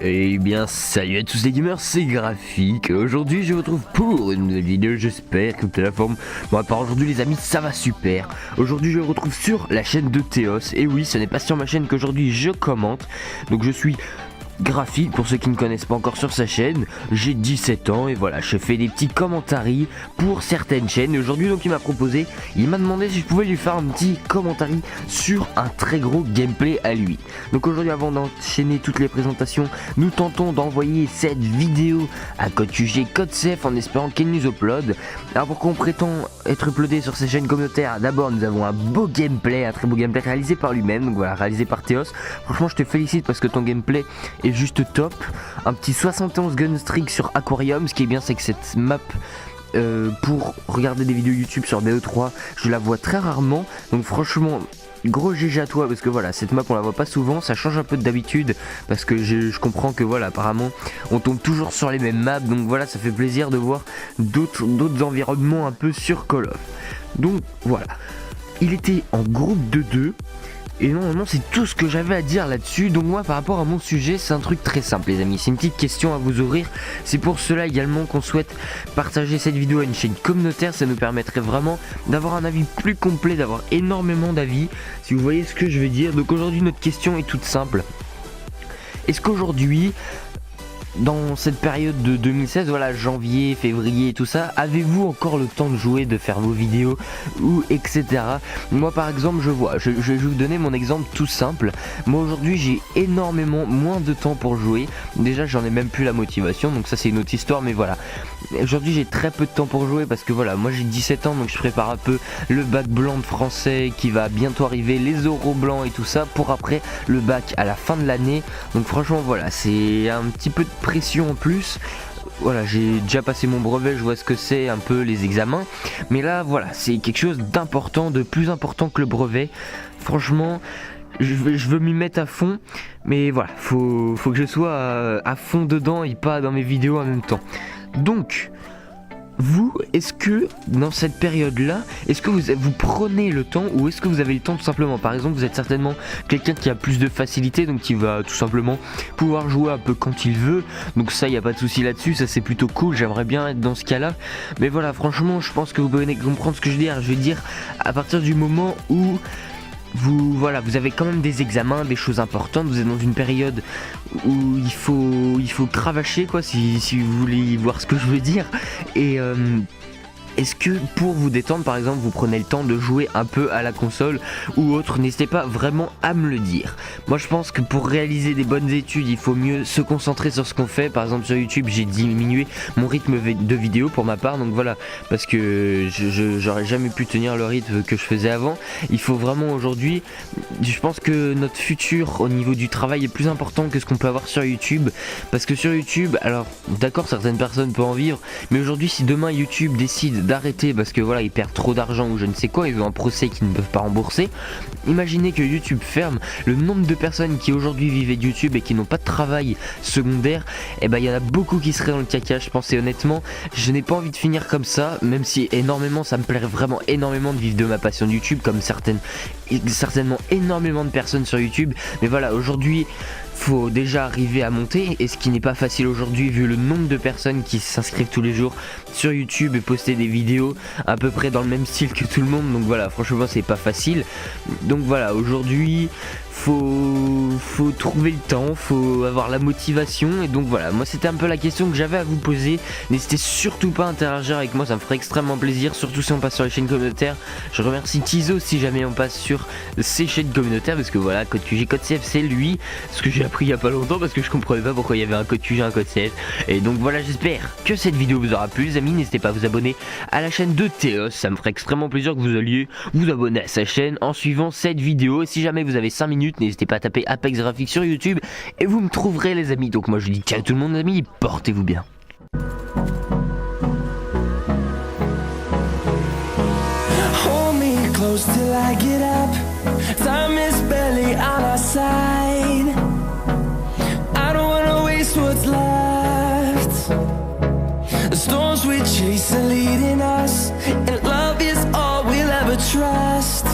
Eh bien salut à tous les gamers, c'est Graphique. Aujourd'hui je vous retrouve pour une nouvelle vidéo, j'espère que toute la forme. Bon à part aujourd'hui les amis, ça va super. Aujourd'hui je vous retrouve sur la chaîne de Théos. Et oui, ce n'est pas sur ma chaîne qu'aujourd'hui je commente. Donc je suis Graphique, pour ceux qui ne connaissent pas encore sur sa chaîne. J'ai 17 ans et voilà, je fais des petits commentaires pour certaines chaînes. Et aujourd'hui donc il m'a proposé, il m'a demandé si je pouvais lui faire un petit commentaire sur un très gros gameplay à lui. Donc aujourd'hui, avant d'enchaîner toutes les présentations, nous tentons d'envoyer cette vidéo à CodeQG, CodeCF, en espérant qu'il nous upload. Alors pourquoi on prétend être uploadé sur ces chaînes communautaires? D'abord nous avons un beau gameplay, un très beau gameplay réalisé par lui-même. Donc voilà, réalisé par Théos. Franchement je te félicite parce que ton gameplay est juste top. Un petit 71 gunstreak sur Aquarium. Ce qui est bien, c'est que cette map pour regarder des vidéos YouTube sur BO3, je la vois très rarement. Donc franchement, gros GG à toi, parce que voilà, cette map on la voit pas souvent, ça change un peu d'habitude, parce que je comprends que voilà, apparemment on tombe toujours sur les mêmes maps. Donc voilà, ça fait plaisir de voir d'autres environnements un peu sur Call of. Donc voilà, il était en groupe de 2. Et normalement c'est tout ce que j'avais à dire là-dessus. Donc moi par rapport à mon sujet, c'est un truc très simple les amis. C'est une petite question à vous ouvrir. C'est pour cela également qu'on souhaite partager cette vidéo à une chaîne communautaire. Ça nous permettrait vraiment d'avoir un avis plus complet, d'avoir énormément d'avis, si vous voyez ce que je veux dire. Donc aujourd'hui notre question est toute simple. Est-ce qu'aujourd'hui, dans cette période de 2016, voilà, janvier, février et tout ça, avez-vous encore le temps de jouer, de faire vos vidéos ou etc. Moi par exemple je vais vous donner mon exemple tout simple. Moi aujourd'hui j'ai énormément moins de temps pour jouer. Déjà j'en ai même plus la motivation, donc ça c'est une autre histoire, mais voilà. Aujourd'hui j'ai très peu de temps pour jouer parce que voilà, moi j'ai 17 ans, donc je prépare un peu le bac blanc de français qui va bientôt arriver, les oraux blancs et tout ça, pour après le bac à la fin de l'année. Donc franchement voilà, c'est un petit peu de pression en plus. Voilà, j'ai déjà passé mon brevet, je vois ce que c'est un peu les examens, mais là voilà, c'est quelque chose d'important, de plus important que le brevet. Franchement je veux m'y mettre à fond, mais voilà, faut que je sois à fond dedans et pas dans mes vidéos en même temps. Donc vous, est-ce que dans cette période-là, est-ce que vous prenez le temps, ou est-ce que vous avez le temps tout simplement? Par exemple, vous êtes certainement quelqu'un qui a plus de facilité, donc qui va tout simplement pouvoir jouer un peu quand il veut. Donc ça, il n'y a pas de souci là-dessus, ça c'est plutôt cool, j'aimerais bien être dans ce cas-là. Mais voilà, franchement, je pense que vous pouvez comprendre ce que je veux dire. Je veux dire, à partir du moment où vous avez quand même des examens, des choses importantes, vous êtes dans une période où il faut cravacher quoi, si vous voulez voir ce que je veux dire. Et est-ce que pour vous détendre par exemple vous prenez le temps de jouer un peu à la console ou autre? N'hésitez pas vraiment à me le dire. Moi je pense que pour réaliser des bonnes études il faut mieux se concentrer sur ce qu'on fait. Par exemple sur YouTube j'ai diminué mon rythme de vidéo pour ma part, donc voilà, parce que j'aurais jamais pu tenir le rythme que je faisais avant. Il faut vraiment aujourd'hui, je pense que notre futur au niveau du travail est plus important que ce qu'on peut avoir sur YouTube. Parce que sur YouTube, alors d'accord, certaines personnes peuvent en vivre, mais aujourd'hui si demain YouTube décide d'arrêter parce que voilà ils perdent trop d'argent ou je ne sais quoi, ils ont un procès qu'ils ne peuvent pas rembourser, imaginez que YouTube ferme, le nombre de personnes qui aujourd'hui vivent de YouTube et qui n'ont pas de travail secondaire, et ben il y en a beaucoup qui seraient dans le caca je pense. Et honnêtement je n'ai pas envie de finir comme ça, même si énormément ça me plairait vraiment énormément de vivre de ma passion de YouTube comme certainement énormément de personnes sur YouTube. Mais voilà, aujourd'hui faut déjà arriver à monter, et ce qui n'est pas facile aujourd'hui vu le nombre de personnes qui s'inscrivent tous les jours sur YouTube et poster des vidéos à peu près dans le même style que tout le monde. Donc voilà, franchement c'est pas facile. Donc voilà, aujourd'hui faut trouver le temps, faut avoir la motivation. Et donc voilà, moi c'était un peu la question que j'avais à vous poser. N'hésitez surtout pas à interagir avec moi, ça me ferait extrêmement plaisir, surtout si on passe sur les chaînes communautaires. Je remercie Tizo si jamais on passe sur ces chaînes communautaires, parce que voilà, CodeQG, CodeCF c'est lui, ce que j'ai appris il y a pas longtemps parce que je comprenais pas pourquoi il y avait un CodeQG, un CodeCF. Et donc voilà, j'espère que cette vidéo vous aura plu les amis. N'hésitez pas à vous abonner à la chaîne de Théos, ça me ferait extrêmement plaisir que vous alliez vous abonner à sa chaîne en suivant cette vidéo. Et si jamais vous avez 5 minutes, n'hésitez pas à taper Apex Graphique sur YouTube et vous me trouverez les amis. Donc moi je dis ciao tout le monde les amis, portez-vous bien. Hold me close till I get up. Time is barely on our side. I don't wanna waste what's left. The storms we chase are leading us, and love is all we'll ever trust.